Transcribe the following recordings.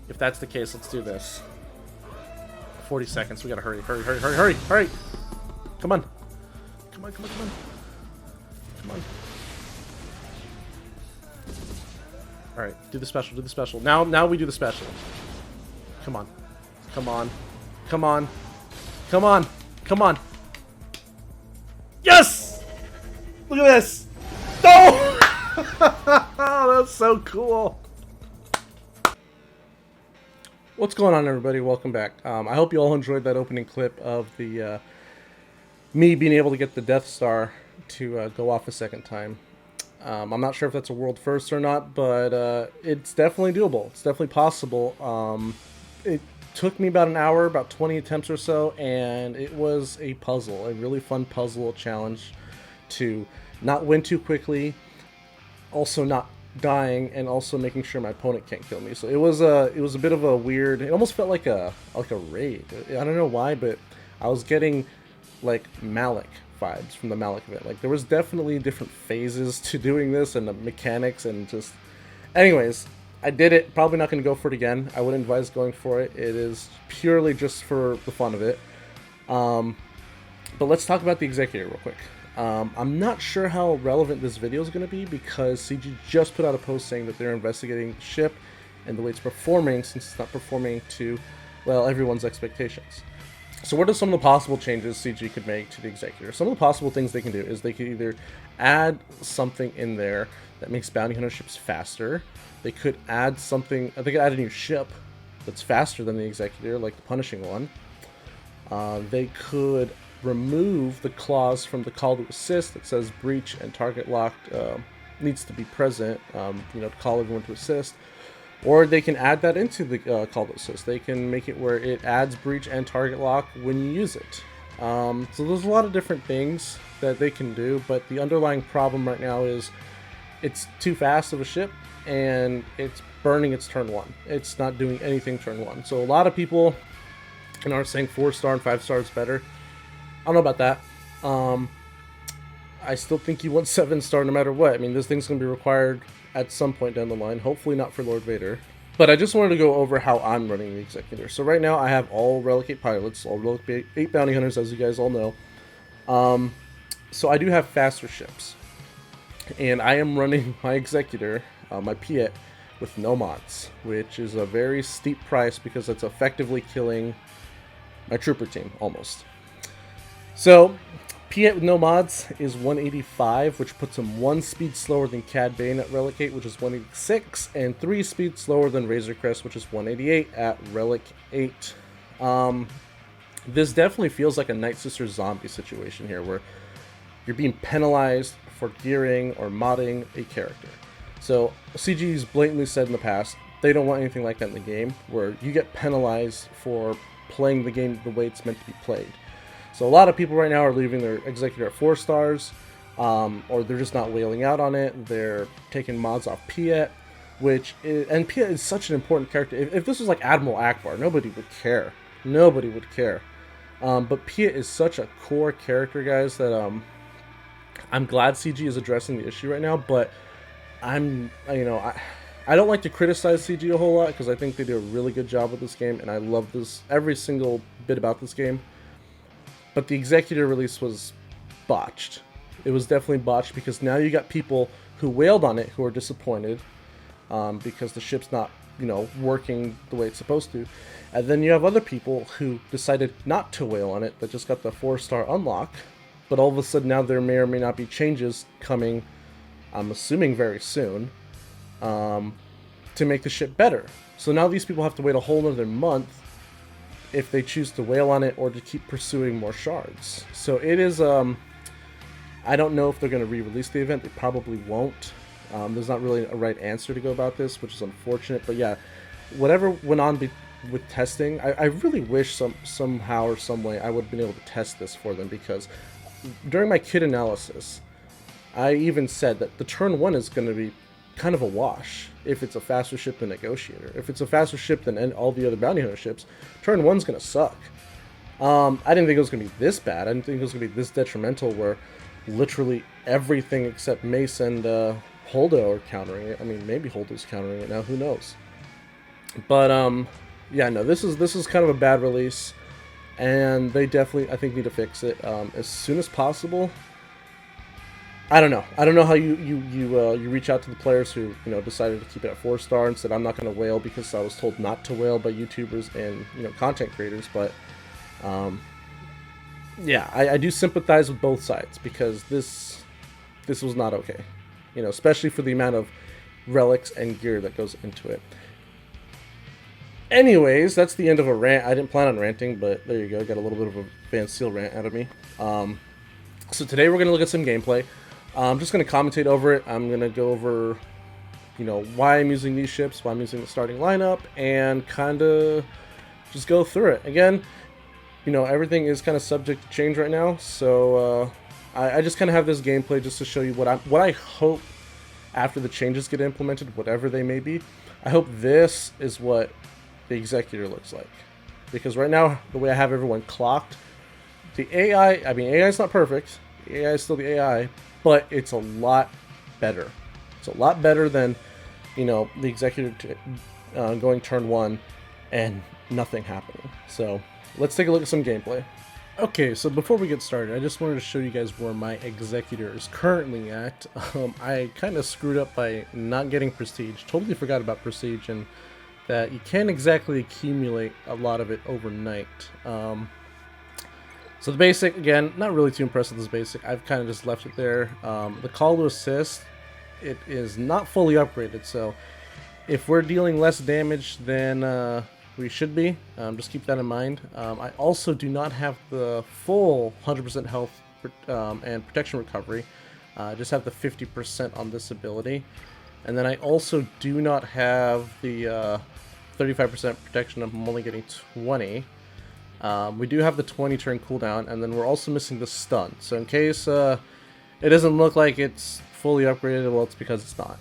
If that's the case, let's do this. 40 seconds. We gotta hurry, hurry, hurry, hurry, hurry, hurry! Come on. Come on, come on, come on. Come on. Alright, do the special, do the special. Now we do the special. Come on. Come on. Come on. Come on. Come on. Yes! Look at this! No! Oh, that's so cool. What's going on, everybody? Welcome back. I hope you all enjoyed that opening clip of the me being able to get the Death Star to go off a second time. I'm not sure if that's a world first or not, but it's definitely doable. It's definitely possible. It took me about an hour, about 20 attempts or so, and it was a puzzle, a really fun puzzle, challenge to not win too quickly, also not dying, and also making sure my opponent can't kill me. So it was a bit of a weird. It almost felt like a raid. I don't know why, but I was getting like Malik vibes from the Malik event. Like there was definitely different phases to doing this and the mechanics and just. Anyways, I did it. Probably not going to go for it again. I wouldn't advise going for it. It is purely just for the fun of it. But let's talk about the Executor real quick. I'm not sure how relevant this video is going to be because CG just put out a post saying that they're investigating the ship and the way it's performing since it's not performing to, well, everyone's expectations. So what are some of the possible changes CG could make to the Executor? Some of the possible things they can do is they could either add something in there that makes bounty hunter ships faster. They could add something, they could add a new ship that's faster than the Executor, like the Punishing one. They could remove the clause from the call to assist that says breach and target locked needs to be present, to call everyone to assist. Or they can add that into the call to assist. They can make it where it adds breach and target lock when you use it. So there's a lot of different things that they can do, but the underlying problem right now is it's too fast of a ship and it's burning its turn 1. It's not doing anything turn 1. So a lot of people are saying 4-star and 5-star is better. I don't know about that. I still think you want 7-star no matter what. I mean, this thing's going to be required at some point down the line. Hopefully not for Lord Vader. But I just wanted to go over how I'm running the Executor. So right now I have all Relic 8 pilots, all Relic 8 bounty hunters, as you guys all know. So I do have faster ships. And I am running my Executor, my Piet, with no mods, which is a very steep price because it's effectively killing my trooper team, almost. So, Piet with no mods is 185, which puts him 1 speed slower than Cad Bane at Relic 8, which is 186, and 3 speed slower than Razor Crest, which is 188 at Relic 8. This definitely feels like a Night Sister zombie situation here, where you're being penalized for gearing or modding a character. So, CG's blatantly said in the past, they don't want anything like that in the game, where you get penalized for playing the game the way it's meant to be played. So a lot of people right now are leaving their Executor at 4 stars, or they're just not wailing out on it. They're taking mods off Piet, and Piet is such an important character. If this was like Admiral Akbar, nobody would care. Nobody would care. But Piet is such a core character, guys, that I'm glad CG is addressing the issue right now. But I don't like to criticize CG a whole lot because I think they do a really good job with this game, and I love every single bit about this game. But the Executor release was botched. It was definitely botched because now you got people who wailed on it who are disappointed because the ship's not, working the way it's supposed to. And then you have other people who decided not to wail on it that just got the 4-star unlock. But all of a sudden now there may or may not be changes coming, I'm assuming very soon, to make the ship better. So now these people have to wait a whole another month if they choose to wail on it or to keep pursuing more shards. So it is, I don't know if they're going to re-release the event. They probably won't. There's not really a right answer to go about this, which is unfortunate. But yeah, whatever went on with testing, I really wish somehow or some way I would have been able to test this for them, because during my kit analysis, I even said that the turn 1 is going to be kind of a wash if it's a faster ship than Negotiator. If it's a faster ship than all the other bounty hunter ships, turn 1's going to suck. I didn't think it was going to be this bad. I didn't think it was going to be this detrimental where literally everything except Mace and Holdo are countering it. I mean, maybe Holdo's countering it now, who knows. But yeah, no, this is kind of a bad release, and they definitely, I think, need to fix it as soon as possible. I don't know. I don't know how you reach out to the players who decided to keep it at 4 star and said I'm not going to whale because I was told not to whale by YouTubers and content creators. But yeah, I do sympathize with both sides because this was not okay. Especially for the amount of relics and gear that goes into it. Anyways, that's the end of a rant. I didn't plan on ranting, but there you go. Got a little bit of a Van Seal rant out of me. So today we're going to look at some gameplay. I'm just going to commentate over it. I'm going to go over, why I'm using these ships, why I'm using the starting lineup, and kind of just go through it. Again, everything is kind of subject to change right now, so I just kind of have this gameplay just to show you what I hope after the changes get implemented, whatever they may be. I hope this is what the Executor looks like. Because right now, the way I have everyone clocked, the AI, I mean, AI is not perfect. The AI is still the AI, but it's a lot better. It's a lot better than, the Executor going turn 1 and nothing happening. So let's take a look at some gameplay. Okay, so before we get started, I just wanted to show you guys where my Executor is currently at. I kind of screwed up by not getting Prestige. Totally forgot about Prestige and that you can't exactly accumulate a lot of it overnight. So the basic, again, not really too impressed with this basic. I've kind of just left it there. The call to assist, it is not fully upgraded, so if we're dealing less damage than we should be, just keep that in mind. I also do not have the full 100% health and protection recovery. I just have the 50% on this ability. And then I also do not have the 35% protection. I'm only getting 20. We do have the 20 turn cooldown, and then we're also missing the stun. So in case it doesn't look like it's fully upgraded, well, it's because it's not.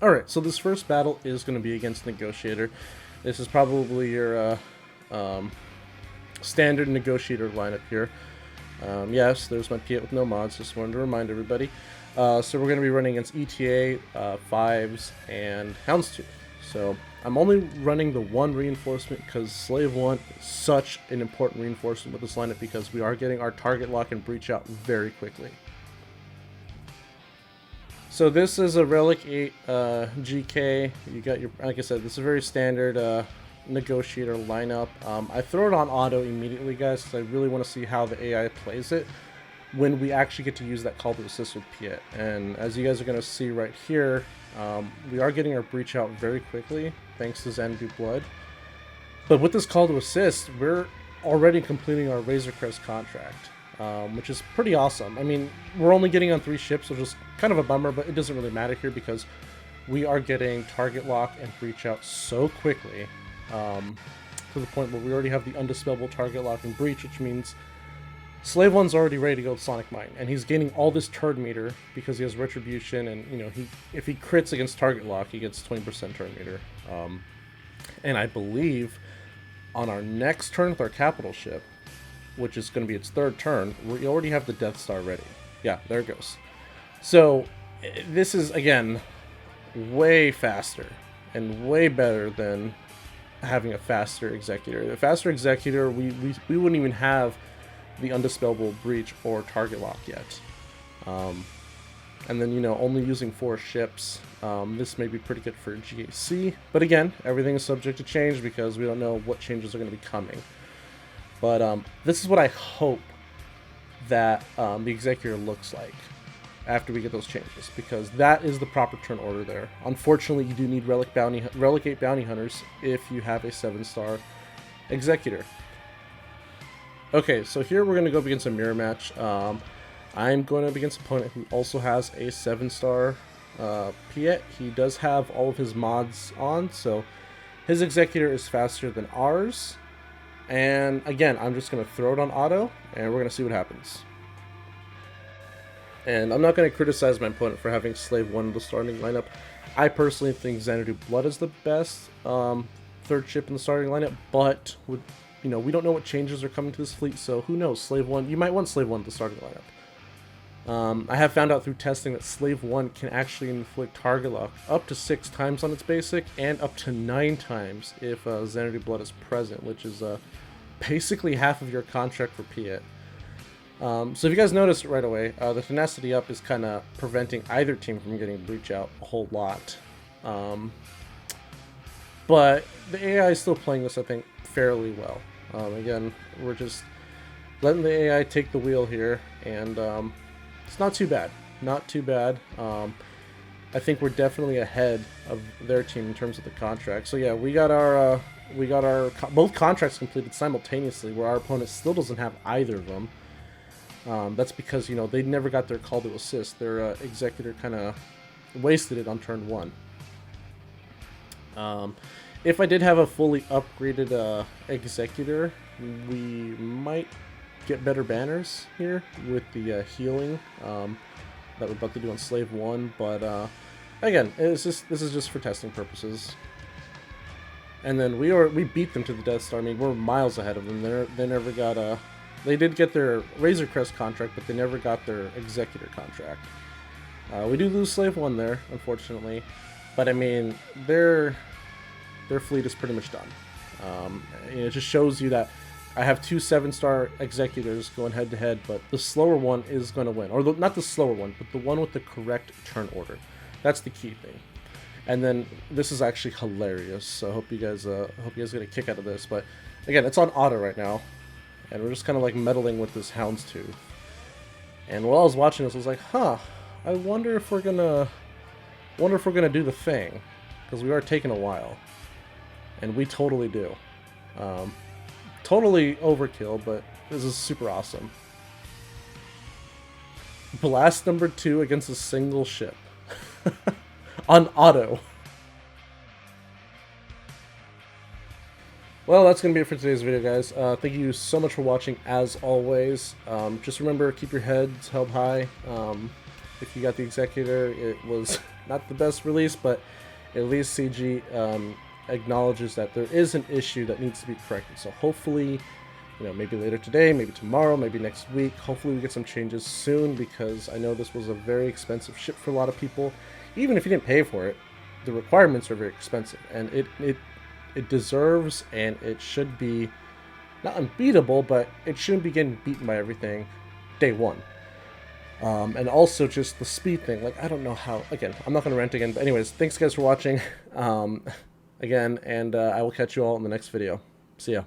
Alright, so this first battle is going to be against Negotiator. This is probably your standard Negotiator lineup here. Yes, there's my Piet with no mods, just wanted to remind everybody. So we're going to be running against ETA, Fives, and Houndstooth. So I'm only running the one reinforcement because Slave 1 is such an important reinforcement with this lineup because we are getting our target lock and breach out very quickly. So this is a Relic 8 GK. You got your, like I said, this is a very standard Negotiator lineup. I throw it on auto immediately, guys, because I really want to see how the AI plays it when we actually get to use that call to assist with Piet. And as you guys are going to see right here, we are getting our breach out very quickly, thanks to Xanadu Blood. But with this call to assist, we're already completing our Razor Crest contract, which is pretty awesome. I mean, we're only getting on 3 ships, which is kind of a bummer, but it doesn't really matter here because we are getting target lock and breach out so quickly, to the point where we already have the undispellable target lock and breach, which means Slave 1's already ready to go with Sonic Mine, and he's gaining all this turn meter because he has Retribution, and if he crits against target lock, he gets 20% turn meter. And I believe on our next turn with our capital ship, which is going to be its 3rd turn, we already have the Death Star ready. Yeah, there it goes. So this is, again, way faster and way better than having a faster Executor. The faster Executor, we wouldn't even have the undispellable breach or target lock yet. And then only using 4 ships, this may be pretty good for GAC, but again, everything is subject to change because we don't know what changes are going to be coming. But this is what I hope that the Executor looks like after we get those changes, because that is the proper turn order there. Unfortunately, you do need Relic 8 Bounty Hunters if you have a 7-star Executor. Okay, so here we're going to go up against a mirror match. I'm going up against an opponent who also has a 7-star Piet. He does have all of his mods on, so his Executor is faster than ours. And again, I'm just going to throw it on auto, and we're going to see what happens. And I'm not going to criticize my opponent for having Slave 1 in the starting lineup. I personally think Xanadu Blood is the best 3rd ship in the starting lineup, but with we don't know what changes are coming to this fleet, so who knows? Slave 1, you might want Slave 1 at the starting lineup. I have found out through testing that Slave 1 can actually inflict target lock up to 6 times on its basic, and up to 9 times if Xanadu Blood is present, which is basically half of your contract for Piet. So if you guys noticed right away, the Tenacity up is kind of preventing either team from getting Breach out a whole lot. But the AI is still playing this, I think, fairly well. Again, we're just letting the AI take the wheel here, and it's not too bad. Not too bad. I think we're definitely ahead of their team in terms of the contract. So yeah, we got our both contracts completed simultaneously, where our opponent still doesn't have either of them. That's because, you know, they never got their call to assist. Their Executor kind of wasted it on turn 1. If I did have a fully upgraded Executor, we might get better banners here with the healing that we're about to do on Slave 1, but again, this is just for testing purposes. And then we beat them to the Death Star. I mean, we're miles ahead of them. They never got they did get their Razor Crest contract, but they never got their Executor contract. We do lose Slave 1 there, unfortunately, but I mean, their fleet is pretty much done. It just shows you that I have 2 7-star Executors going head-to-head, but the slower one is going to win. Or not the slower one, but the one with the correct turn order. That's the key thing. And then this is actually hilarious, so I hope you guys get a kick out of this. But again, it's on auto right now, and we're just kind of like meddling with this Houndstooth. And while I was watching this, I was like, huh, I wonder if we're gonna do the thing, because we are taking a while, and we totally do. Totally overkill, but this is super awesome. Blast number 2 against a single ship. On auto. Well, that's going to be it for today's video, guys. Thank you so much for watching, as always. Just remember, keep your heads held high. If you got the Executor, it was not the best release, but at least CG acknowledges that there is an issue that needs to be corrected. So hopefully, you know, maybe later today, maybe tomorrow, maybe next week, hopefully we get some changes soon, because I know this was a very expensive ship for a lot of people. Even if you didn't pay for it, the requirements are very expensive, and it deserves, and it should be not unbeatable, but it shouldn't be getting beaten by everything day 1. And also just the speed thing, like, I don't know how, again, I'm not going to rant again, but anyways, thanks guys for watching, again, and I will catch you all in the next video. See ya.